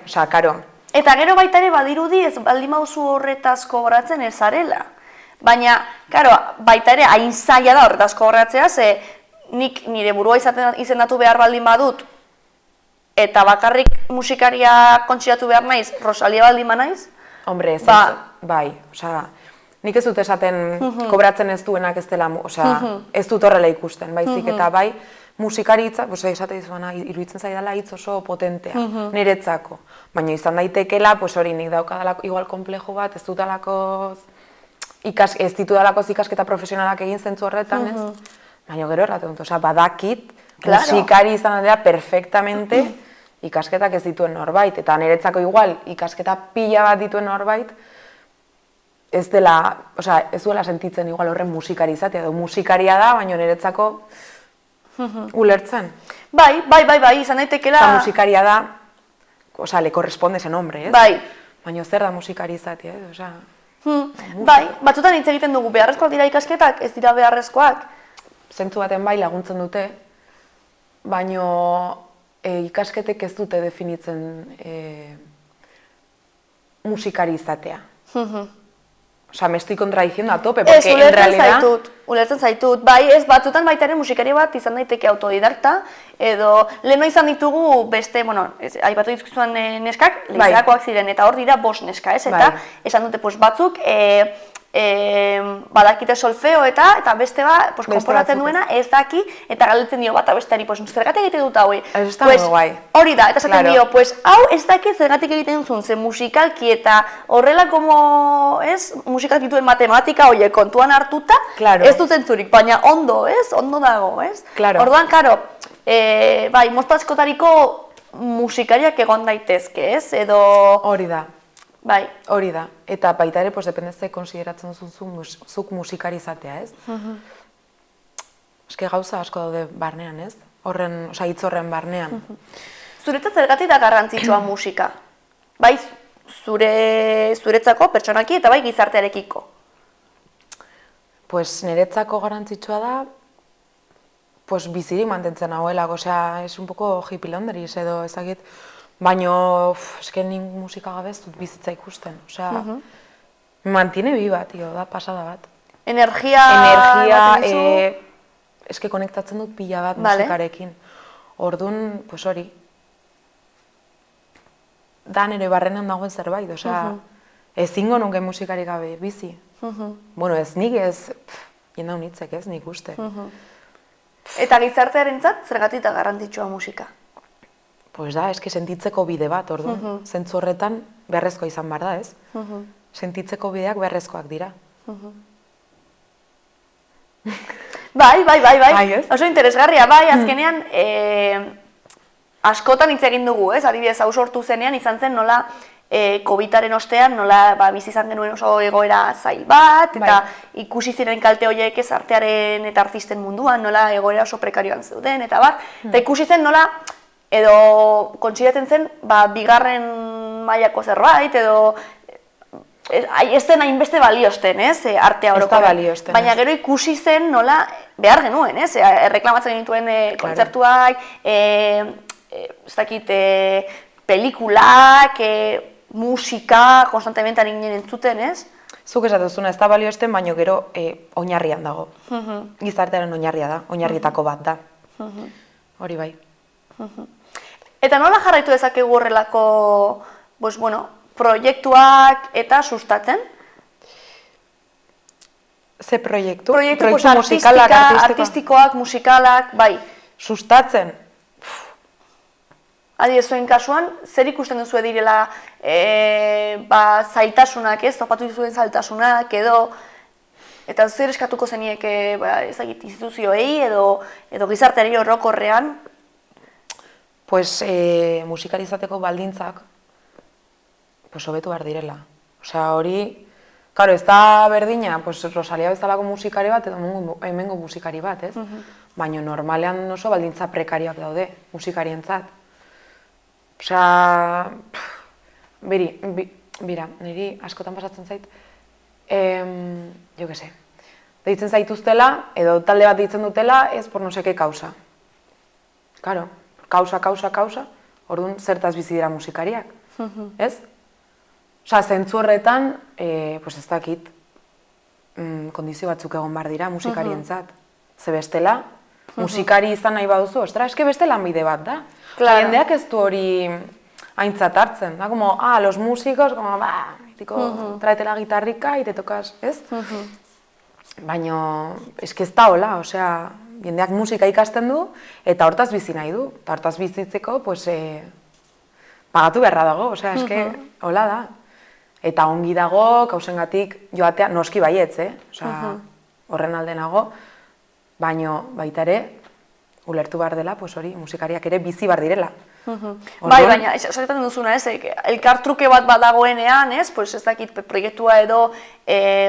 osea, karo. Eta gero baita ere badirudi ez baldin mauzu horretaz kobratzen ez zarela. Baina, karo, baita ere hain zaila da horretaz kobratzea, ze nik nire burua izendatu behar baldin badut, eta bakarrik musikaria kontsiratu behar naiz, Rosalia baldin naiz, Hombre, ez, Ba. bai, osea, nik ez dut esaten kobratzen ez duenak ez dela, osea, ez dut horrela ikusten, baizik eta bai, musikari hitza, esate dizuana, iruditzen zaidala hitz oso potentea, niretzako. Baina izan daitekela, pues hori, nik daukadalako igual komplejo bat, ez dutalakoz, ez ditudalakoz ikasketa profesionalak egin zentzu horretan, ez? Baina gero erraten dut, osea, badakit, Claro. musikari izan dira perfectamente ikasketak ez dituen norbait, eta niretzako igual, ikasketa pila bat dituen norbait, ez dela, osea, ez duela sentitzen igual horren musikari izatea, edo musikaria da, baina niretzako ulertzen. bai, izan daitekela... Eta musikaria da, osea, le corresponde ese nombre, ez? Bai, Baina zer da musikari izatea, ez? Osea, bai, batzutan hitz egiten dugu, beharrezkoak dira ikasketak, ez dira beharrezkoak. zentzu baten bai laguntzen dute, baina ikasketek ez dute definitzen musikari izatea. Osea, me estoy contradiciendo a tope, porque en realidad... Ulertzen zaitut, bai, ez batzutan baita ere musikari bat izan daiteke autodidakta, edo leheno izan ditugu beste, bueno, aipatu dituzuen neskak, lehizakoak ziren, eta hor dira 5 neska, ez? Eta esan dute, pues, batzuk badakite solfeo eta beste bat, pues, konporatzen duena ez daki, eta galdetzen dio bat besteari, pues, zergatik egiten dut hau, Eso está muy guay. hori da, eta esaten Claro. dio, pues, hau ez daki zergatik egiten duzun, ze musikalki eta horrela como, ez, musikak dituen matematika horiek kontuan hartuta, Claro. ez du zentzurik, baina ondo, ez, ondo dago, ez? Claro. Orduan, karo, bai, mozta askotariko musikariak egon daitezke, ez, edo, Hori da. bai, Hori da, eta baita ere, pues, depende ze konsideratzen duzu zuk musikari izatea, ez? Eske gauza asko daude barnean, ez? Horren, osea, hitz horren barnean. zuretzat zergatik da garrantzitsua musika? Bai, zuretzako, pertsonaki, eta bai gizartearekiko. Pues niretzako garrantzitsua da, pues bizirik mantentzen hauelak, osea, es un poco hippie laundries edo ezagit, baino, eske nik musika gabe ez dut bizitza ikusten, osea, me mantiene viva, tío, da pasada bat. Energia ematen dizu? Eske konektatzen dut pila bat Vale. musikarekin. Orduan, pues hori, da nire barrenan dagoen zerbait, osea, ezingo nuke musikari gabe bizi. Bueno, ez nik ez, jendau nitzek ez, nik uste. Eta gizartearentzat zergatik da garrantzitsua musika? Pues da, eske sentitzeko bide bat, orduan. Zentzu horretan beharrezkoa izan behar da, ez? Sentitzeko bideak beharrezkoak dira. Bai. Bai, ez? Oso interesgarria, bai, azkenean askotan hitz egin dugu, ez? Adibidez, hau sortu zenean izan zen nola Covidaren ostean nola bizi izan genuen oso egoera zail bat, eta ikusi ziren kalte horiek ez artearen eta artisten munduan, nola egoera oso prekarioan zeuden, eta bat, eta ikusi zen nola, edo kontsideratzen zen, bigarren mailako zerbait, edo ez den hainbeste baliosten, ez, artea orokorrean. baliosten, Baina ez. gero ikusi zen nola behar genuen, ez, erreklamatzen genituen kontzertuak, ez dakit, pelikulak, musika, konstantemente ari ginen entzuten, ez? Zuk esatuzuna ez da balioesten, baina gero oinarrian dago. Gizartearen oinarria da, oinarrietako bat da. Hori bai. Eta nola jarraitu dezakegu horrelako, pues, bueno, proiektuak eta sustatzen? Ze proiektu? Proiektu pues, musikalak, artistikoak, musikalak, bai. Sustatzen? Adibidez, zuen kasuan, zer ikusten duzu direla zailtasunak, ez? Topatu duzuen zailtasunak, eta zer eskatuko zenieke, ezagit, instituzioei edo gizarteari orokorrean? Pues musikari izateko baldintzak hobetu behar direla. Osea, hori, claro, ez da berdina, Rosalia bezalako musikari bat edo hemengo musikari bat, ez? Baina normalean oso baldintza prekarioak daude musikarientzat. Osea, bira, niri askotan pasatzen zait, jo que se, deitzen zaituztela, edo talde bat deitzen dutela, ez por no seke kausa. Claro, kausa, orduan zertaz bizi dira musikariak, ez? Osea, zentzu horretan, ez dakit, kondizio batzuk egon behar dira musikarientzat. Ze bestela, musikari izan nahi baduzu, eske beste lanbide bat da. Jendeak ez du hori aintzat hartzen, da, como, los músicos, como, tráete la guitarrika y te tocas, ez? Baina, eske ez da hola, osea, jendeak musika ikasten du, eta hortaz bizi nahi du. Eta hortaz bizitzeko, pagatu beharra dago, osea, eske, hola da. Eta ongi dago, kausengatik joatea, noski baietz, osea, horren alde nago, baina baita ere, ulertu behar dela, hori, musikariak ere bizi behar direla. Bai, baina, esaten duzuna, ez, elkartruke bat dagoenean, ez dakit, proiektua edo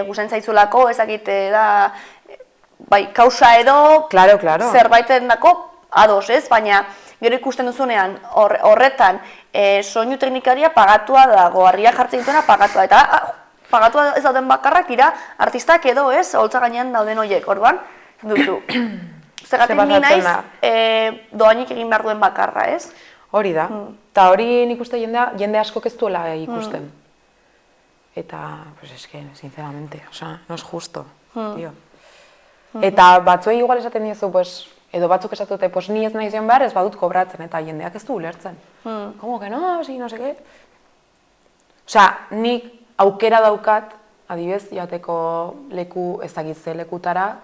gustatzen zaizulako, ez dakit, da, bai, kausa edo zerbaiten dako ados, ez, baina gero ikusten duzunean horretan soinu teknikaria pagatua dago, harriak jartzen dituena pagatua, eta pagatua ez dauden bakarrak dira artistak edo, ez, holtza gainean dauden horiek, orduan, duzu. Zergatik ni naiz doainik egin behar duen bakarra, ez? Hori da. Eta hori nik uste jende askok ez duela ikusten. Eta, eske, sinceramente, osea, no es justo, tío. Eta batzuei igual esaten diezu, edo batzuk esatute, ni ez nahi zion behar, ez badut kobratzen, eta jendeak ez du ulertzen. Como que no, si, no sé qué. Osea, nik aukera daukat, adibidez, jateko leku ezagitze lekutara,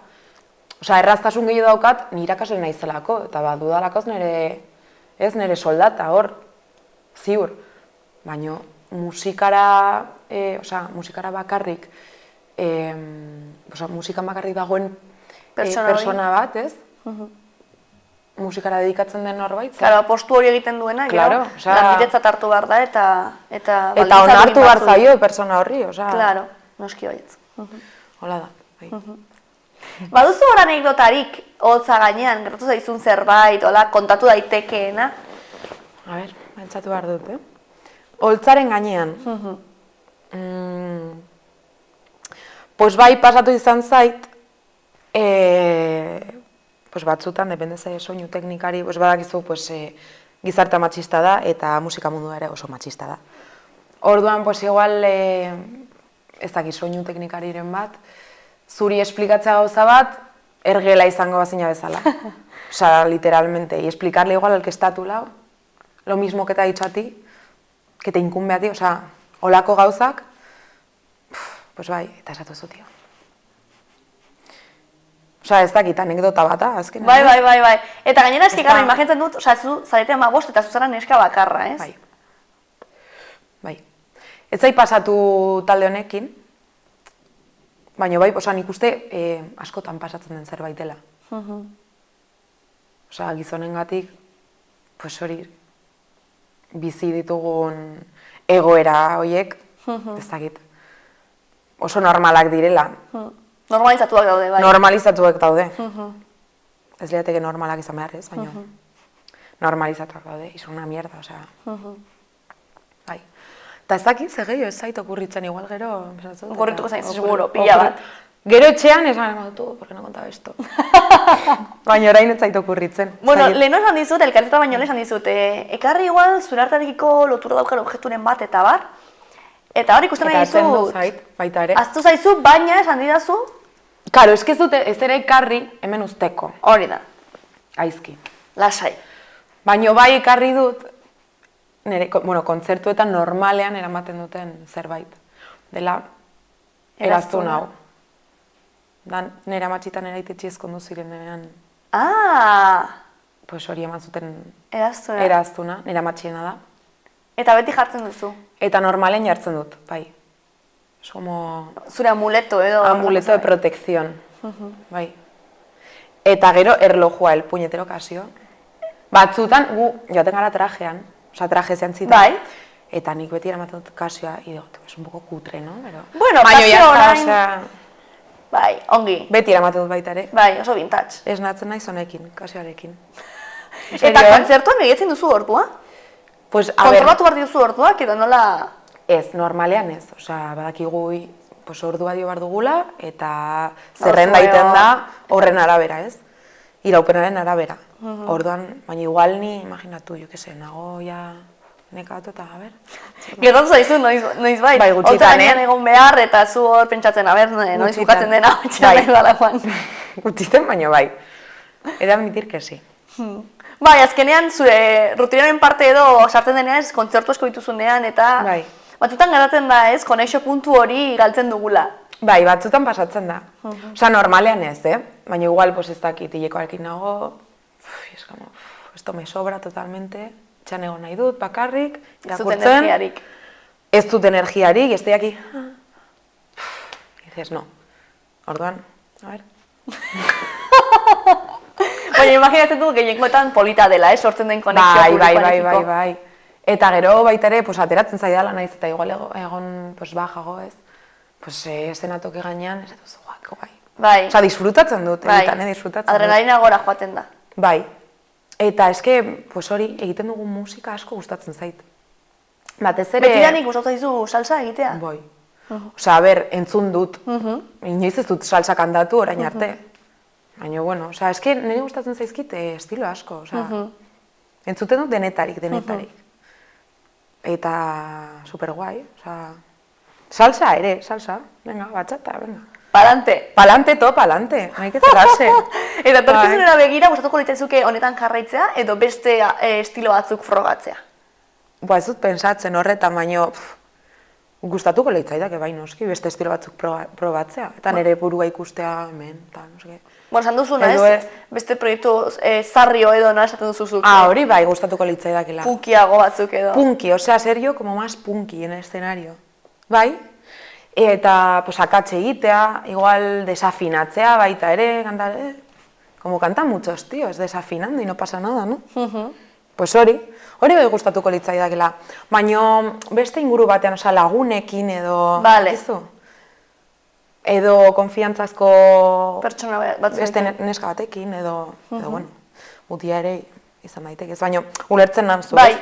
osea, erraztasun gehiago daukat, ni irakasle naizelako, eta badudalakoz nire soldata, hor, ziur. Baina musikara bakarrik, musikan bakarrik dagoen persona bat, ez? Musikara dedikatzen den norbait. Claro, postu hori egiten duena, lanbidetzat hartu behar da, eta onartu behar zaio persona horri, osea. Claro, noski baietz. Hola da, bai. Baduzu hor anekdotarik, hotza gainean, gertatu zaizun zerbait, kontatu daitekeena? A ber, pentsatu behar dut, Holtzaren gainean. Bai, pasatu izan zait, batzutan, depende ze soinu teknikari, badakizu, gizartea matxista da, eta musika mundua ere oso matxista da. Orduan, igual, ez dakit soinu teknikariren bat, zuri esplikatzea gauza bat, ergela izango bazina bezala. Osea, literalmente, y explicarle igual al que está a tu lado, lo mismo que te ha dicho a ti, que te incumbe a ti, osea, holako gauzak, bai, eta esatu zu, tio. Osea, ez dakit, anekdota bata, azkenean. Bai. Eta gainera eski gara, imaginatzen dut, osea, zu zarete 15 eta zuzara neska bakarra, ez? Bai. Ez zai pasatu talde honekin, baina bai, nik uste askotan pasatzen den zerbait dela. Osea, gizonengatik, hori, bizi ditugun egoera horiek, ez dakit, oso normalak direla. Normalizatuak daude, bai. Normalizatuak daude. Ez liateke normalak izan behar, ez, baina normalizatuak daude, es una mierda, osea. Bai. Eta ez dakit, ze gehiago ez zait okurritzen igual gero... Okurrituko zaiz, seguro, pila bat. Gero etxean esan ematu, ¿por qué no contaba esto? Baina orain ez zait okurritzen. Bueno, leheno esan dizut, elkarrizketa baino esan dizut, ekarri igual zure artarekiko lotura daukan objekturen bat eta bar, eta hor ikusten nahi dizut... Eta zendu zait, baita ere. Aztu zaizu, baina esan didazu... Karo, ez ez dute ez ere ekarri hemen usteko. Hori da. Aizki. Lasai. Baina bai ekarri dut, nire, kontzertuetan normalean eramaten duten zerbait. Dela, eraztun hau. Dan, nire amatxitan eraitetxe ezkondu ziren denean. Pues hori eman zuten eraztuna, nire amatxiena da. Eta beti jartzen duzu? Eta normalen jartzen dut, bai. Es como... Zure amuleto edo... Amuleto de protección, bai. Eta gero erlojua, el puñetero Casio. Batzutan, joaten gara trajean, oza, traje ziantzitan. Bai. Eta nik beti eramaten dut Casioa, y digo, es un poco cutre, ¿no? Pero... Bueno, Casio orain... Bai, ongi. Beti eramaten dut baita ere. Bai, oso vintage. Ez natzen naiz honekin, Casioarekin. Eta kontzertuan egitzen duzu ordua? Pues, a ver... Kontrolatu behar duzu orduak edo nola... Ez, normalean ez. Osea, badakigu pues, ordua dio behar dugula, eta zerrenda iten da horren arabera, ez? Iraupenaren arabera. Orduan, baina igual ni, imaginatu, jo que se, nago ja... Nekatu eta, a ber... Gertatu zaizu, noiz bai? Bai, gutxitan, egon behar, eta zu hor pentsatzen, a ber, noiz bukatzen dena, txan nahi bala joan. Gutxiten, baina bai. He de admitir que sí. Bai, azkenean, zure rutinaren parte edo sartzen denean, ez kontzertu asko dituzunean, eta... Bai. Batzutan geratzen da, ez, konexio puntu hori galtzen dugula. Bai, batzutan pasatzen da. Osa, normalean ez, Baina igual, pues ez dakit, hilekoarekin nago... Es como, esto me sobra totalmente. Txan egon nahi dut, bakarrik, irakurtzen. Ez dut energiarik. Ez dut energiarik, ez aquí. Dices, no. Orduan, a ver. Baina, imaginatzen du gehiengoetan polita dela, sortzen den konexio publikoarekiko. Bai. Eta gero baita ere, pues, ateratzen zaidala naiz eta igual egon pues, bajago ez. Pues eszenatoki gainean, ez dut zuak, bai. Bai. Osa, disfrutatzen dut, egiten, disfrutatzen dut. Adrenalina gora joaten da. Bai. Eta eske, pues hori, egiten dugun musika asko gustatzen zait. Batez ere... Betidanik gustatzen zaizu salsa egitea? Bai. Osa, a ber, entzun dut. Inoiz ez dut salsa kantatu orain arte. Baina, bueno, osa, eske nire gustatzen zaizkit estilo asko, osa. Entzuten dut denetarik. Eta superguai, osa... Salsa ere, salsa. Venga, batxata, venga. Palante. Palante, to, palante. Nahi que zerrase. Eta torkizunera begira, gustatuko litzazuke honetan jarraitzea, edo beste estilo batzuk frogatzea? Ez dut pensatzen horretan, baino gustatuko litzaidake bai noski, beste estilo batzuk probatzea. Eta nire burua ikustea hemen, eta noski. Bueno, esan duzuna ez, beste proiektu zarrio edo nola esaten duzuzuk. Hori bai, gustatuko litzaidakela. Punkiago batzuk edo. Punki, osea, serio, como más punki en el escenario. Bai? Eta, pues, akatxe egitea, igual desafinatzea baita ere, como cantan muchos tíos, desafinando y no pasa nada, ¿no? Pues hori bai gustatuko litzaidakela. Baina beste inguru batean, osea, lagunekin edo... Vale. Edo konfiantzazko... Pertsona batzuekin. Beste neska batekin, edo, bueno, mutia ere izan daiteke ez, baina ulertzen nazu. Bai,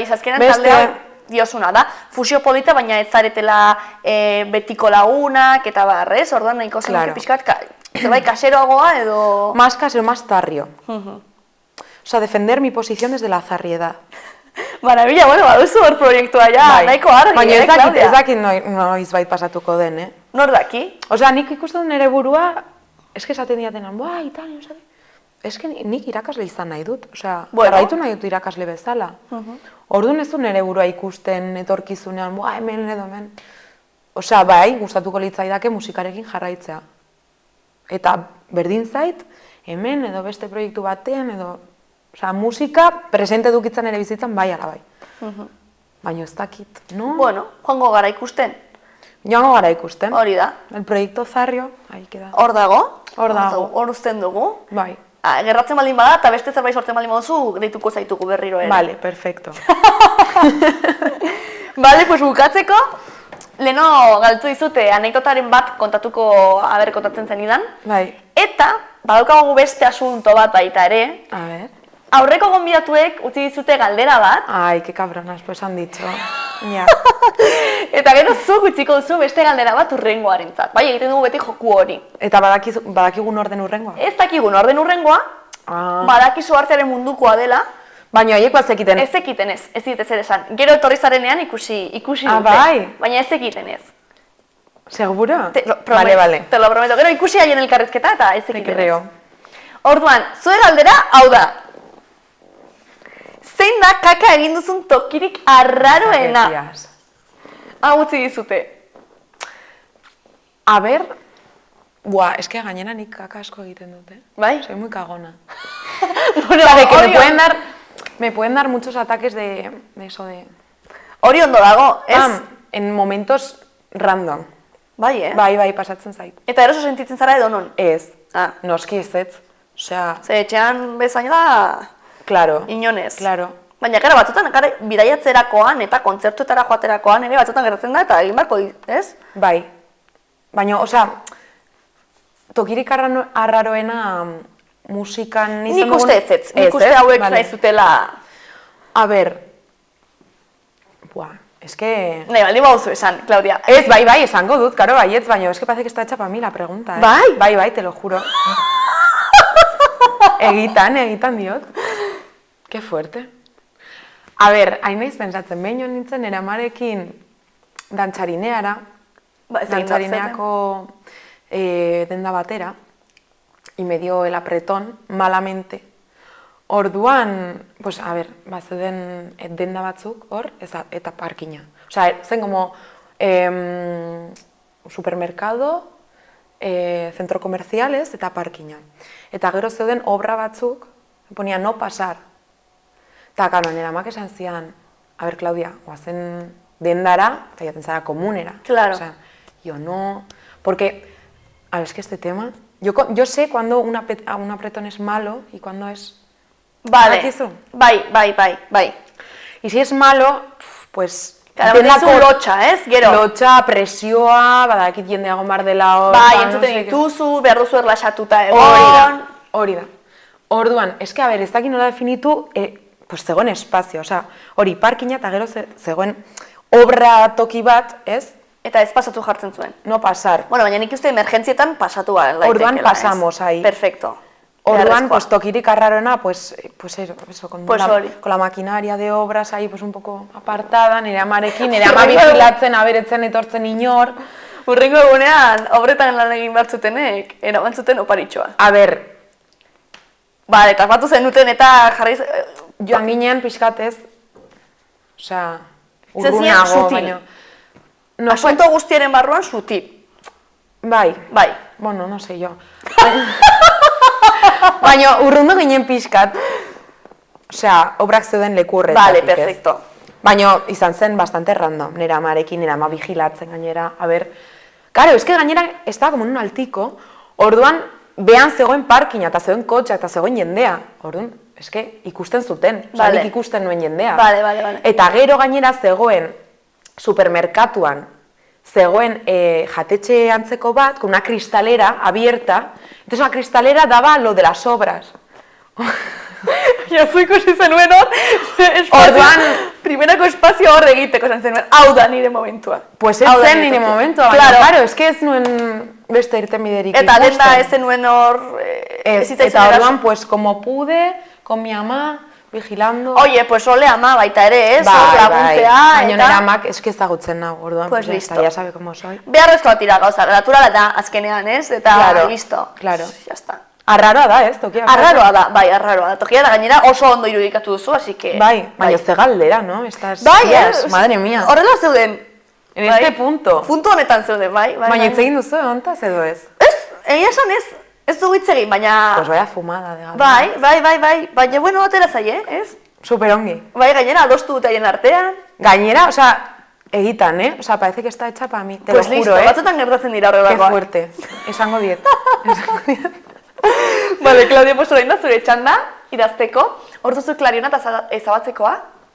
azkenan taldea diosuna da. Fusio polita, baina ez zaretela betiko lagunak, eta barrez, orduan nahiko zenuke pixkat, zerbait kaseroagoa edo... Más casero, más zarrio. Osa, defender mi posición desde la zarriedad. Maravilla, bueno, baduzu hor proiektua ja, nahiko argi, Claudia? Baina ez dakit noiz bait pasatuko den, Nor daki? Osea, nik ikusten nire burua, eske esaten diatenan, Italian, eske nik irakasle izan nahi dut, osea, jarraitu nahi dut irakasle bezala. Orduan ez du nire burua ikusten etorkizunean, hemen edo hemen. Osea, bai, gustatuko litzaidake musikarekin jarraitzea. Eta berdin zait, hemen edo beste proiektu batean edo... Osea, musika presente dukitzen ere bizitzan bai ala bai. Baina ez dakit, no? Bueno, joango gara ikusten. Joango gara ikusten. Hori da. El proiektu zarrio, ahí queda. Hor dago? Hor dago. Hor uzten dugu? Bai. Gerratzen baldin bada, eta beste zerbait sortzen baldin baduzu, deituko zaitugu berriro ere. Vale, perfecto. Vale, pues bukatzeko, leheno galtu dizute anekdotaren bat kontatzen zenidan. Bai. Eta, badaukagu beste asunto bat baita ere. A ver. Aurreko gonbidatuek utzi dizute galdera bat. Ai, que cabronas, pues han dicho. Ja. Eta gero zu utziko duzu beste galdera bat hurrengoarentzat. Bai, egiten dugu beti joku hori. Eta badakigu nor den hurrengoa? Ez dakigu nor den hurrengoa, badakizu artearen mundukoa dela, baina haiek bat zekiten. ez zekiten ez dit ezer esan. Gero etorri zarenean ikusi dute. Bai? Baina ez zekiten ez. Seguro? Vale. Te lo prometo. Gero ikusi haien elkarrizketa eta ez zekiten ez. Creo. Orduan, zure galdera hau da. Zein da kaka egin duzun tokirik arraroena? Zaketiaz. Hau utzi dizute. A ber, eske gainera nik kaka asko egiten dute. Bai? Soy muy cagona. Bueno, Vale, que hori me pueden dar muchos ataques de eso de... Hori ondo dago, ez? En momentos random. Bai, Bai, pasatzen zait. Eta eroso sentitzen zara edo non? Ez, Ah. noski ez ez. Osea, Ze etxean bezain da claro. inonez. Claro. Baina gara batzutan, bidaiatzerakoan eta kontzertuetara joaterakoan ere batzutan gertatzen da eta egin barko ez? Bai. Baina, osea, tokirik arraroena musikan izan Nik uste ez. Nik uste hauek nahi zutela... A ber, eske... Nahi, baldin bauzu esan, Claudia. Ez, bai, esango dut, karo baietz, baina eske parece que está hecha pa mí la pregunta, Bai? Bai, te lo juro. Egitan diot. Qué fuerte. A ber, hain naiz pensatzen, behin joan nintzen nire amarekin dantxarineara, dantxarineako denda batera, y me dio el apretón malamente. Orduan, pues, a ber, bazeuden denda batzuk hor, eta parkina. Osea, zen como supermercado, centro comerciales eta parkina. Eta gero zeuden obra batzuk, ponia no pasar. Eta, karo, nire amak esan zian, a ber, Claudia, guazen dendara, eta jaten zara komunera. Claro. O sea, yo no... Porque, a ver, es que este tema... Yo sé cuando un apretón es malo y cuando es... Vale. ¿Badakizu? Bai. Y si es malo, pues... Gara, badizu lotxa, ez? Gero. Lotxa, presioa, badakit jende egon bar dela hor... Bai, entzuten dituzu, behar duzu erlaxatuta egon... Hori da. Orduan, eske, a ber, ez dakit nola definitu, pues zegoen espazio, osea, hori parkina eta gero zegoen obra toki bat, ez? Eta ez pasatu jartzen zuen. No pasar. Bueno, baina nik uste emergentzietan pasatu daitekeela, Orduan pasamos ahí. Perfecto. Orduan, pues tokirik arraroena, pues eso, con la maquinaria de obras ahí, pues un poco apartada, nire amarekin, nire ama bizilatzen, aberetzen etortzen inor. Hurrengo egunean, obretan lan egin behar zutenek, eraman zuten oparitxoa. A ber, Bale, kasmatu zenuten eta jarri... joan ginean pixkatez, osea, Zezien urrunago, sutil. baina... Asunto guztiaren barruan sutil. Bai. Bueno, no sé yo. Baina urrundu ginen pixkat, osea, obrak zeuden leku horretatik, Vale, ez? perfecto. Baina izan zen bastante random, nire amarekin, nire ama vigilatzen gainera, a ber... Claro, es que gainera, estaba como en un altiko, orduan, behan zegoen parkina, eta zegoen kotxa, eta zegoen jendea. Orduan, eske, ikusten zuten, osea, nik ikusten nuen jendea. Vale. Eta gero gainera zegoen supermerkatuan, zegoen jatetxe antzeko bat, con una cristalera abierta, entonces la cristalera daba lo de las obras. Ja, zu ikusi zenuen hor, Orduan, primerako espazio hor egiteko zen zenuen, hau da nire momentua. Pues ez zen nire momentua, baina, claro, es que ez nuen beste irtenbiderik ikusten. Eta denda ez zenuen hor... Eta orduan, pues, como pude, con mi ama, vigilando... Oye, pues ole ama baita ere, ez? Laguntzea, eta... Baina nire amak eski ezagutzen nago, orduan, Pues listo. ya sabe como soy. Beharrezkoa tira gauza, naturala da azkenean, ez? Eta listo. Claro. Ya está. Arraroa da, ez, tokia. Arraroa da, bai, arraroa da. Tokia da gainera oso ondo irudikatu duzu, así que... Bai, baina ze galdera, no? Estas Bai, días, madre mía. Horrela zeuden. En este punto. Punto honetan zeuden, bai. Baina hitz egin duzu, hontaz edo ez? Ez, egia esan ez dugu hitz egin, baina... Pues vaya fumada, de galdera. Bai, baina bueno, atera zaie, ez? Superongi. Bai, gainera, adostu dut haien artean. Gainera, osea, egitan, O sea, parece que está hecha para mí, te Pues lo juro, listo, batzutan gertatzen dira horrelakoak. Qué fuerte. Esango diet. Vale, Claudia, pues orain da zure txanda, idazteko. Hor duzu klariona eta ezabatzekoa.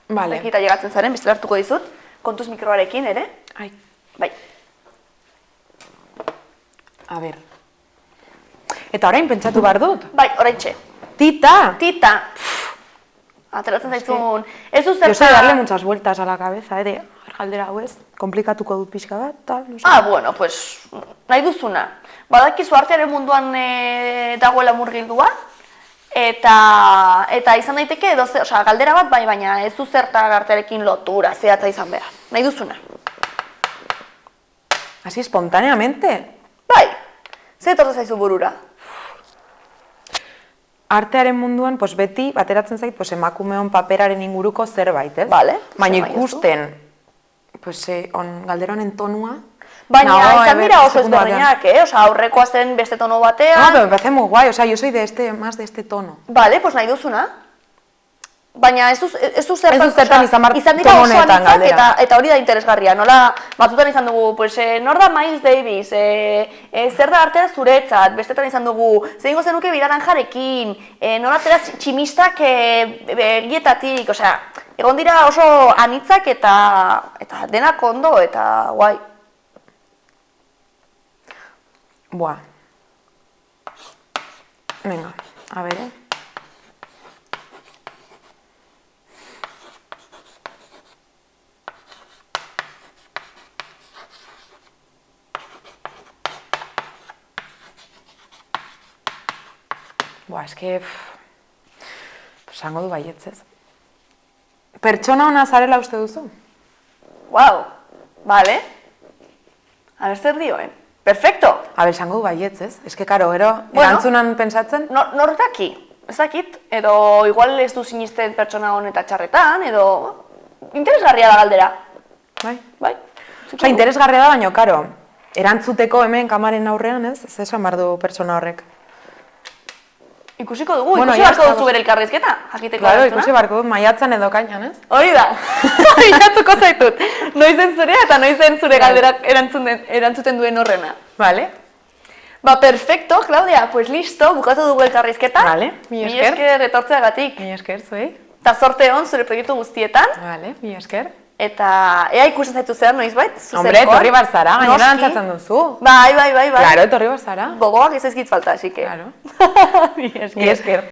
Vale. Zekita llegatzen zaren, biztela hartuko dizut. Kontuz mikroarekin, ere. Ai. Bai. A ver. Eta orain pentsatu behar dut. Bai, oraintxe. Tita. Ateratzen zaizun. Ez du Yo sé zerta... darle muchas vueltas a la cabeza, de... galdera hau ez, komplikatuko dut pixka bat, tal, no sé. Ah, bueno, pues, nahi duzuna. Badakizu artearen munduan dagoela murgildua, eta izan daiteke edo osea, galdera bat bai, baina ez du zertan artearekin lotura, zehatza izan behar. Nahi duzuna. Así espontaneamente. Bai, ze etortu zaizu burura? Artearen munduan, pues beti, bateratzen zait, pues emakumeon paperaren inguruko zerbait, ez? Vale, Baina zer ikusten, pues, galdera honen tonua. Baina nago, izan dira oso segundo batean. ezberdinak, Osea, aurrekoa zen beste tono batean. No, pero me parece muy guay, o sea, yo soy más de este tono. Vale, pues nahi duzuna. Baina ez du zertan, zertan izan dira tono oso honetan anitzak galdera. eta hori da interesgarria. Nola, batzutan izan dugu, pues, nor da Miles Davis, zer da artea zuretzat, bestetan izan dugu, zein zenuke Bidaranjarekin, nola atera tximistak begietatik, osea, egon dira oso anitzak eta denak ondo eta guai. Buah. Venga, a ver, Buah, eske... Esango du baietz ez. Pertsona ona zarela uste duzu? Wow, vale. A ber, zer dioen? Perfecto! A ber, esango du baietz ez. Eske, karo, gero, Bueno. erantzunan pentsatzen? Nor daki? Ez dakit, edo igual ez du sinisten pertsona honeta txarretan, edo... Interesgarria da galdera. Bai. Bai? Osa, interesgarria da, baina, karo, erantzuteko hemen kamaren aurrean ez, ez esan behar du pertsona horrek. Ikusiko dugu, Bueno, ikusi ya beharko está. duzu bere elkarrizketa, jakiteko Claro, erantzuna. ikusi barko dut maiatzan edo kainan, ez? Hori da, bilatuko zaitut. Noizen zurea eta noizen zure galderak erantzuten duen horrena. Vale. Ba, perfecto, Claudia, pues listo, bukatu dugu elkarrizketa. Vale, mila Mila esker. esker etortzeagatik. Mila esker, zuei. Eta zorte hon zure proiektu guztietan. Vale, mila esker. Eta ea ikusten zaitu zer noizbait, zuzenekoan. Hombre, etorri bar zara, gainera Noski. dantzatzen duzu. Bai. Claro, etorri bar zara. Gogoak ez ezkit falta, así que. Claro. Mila esker. Mila esker.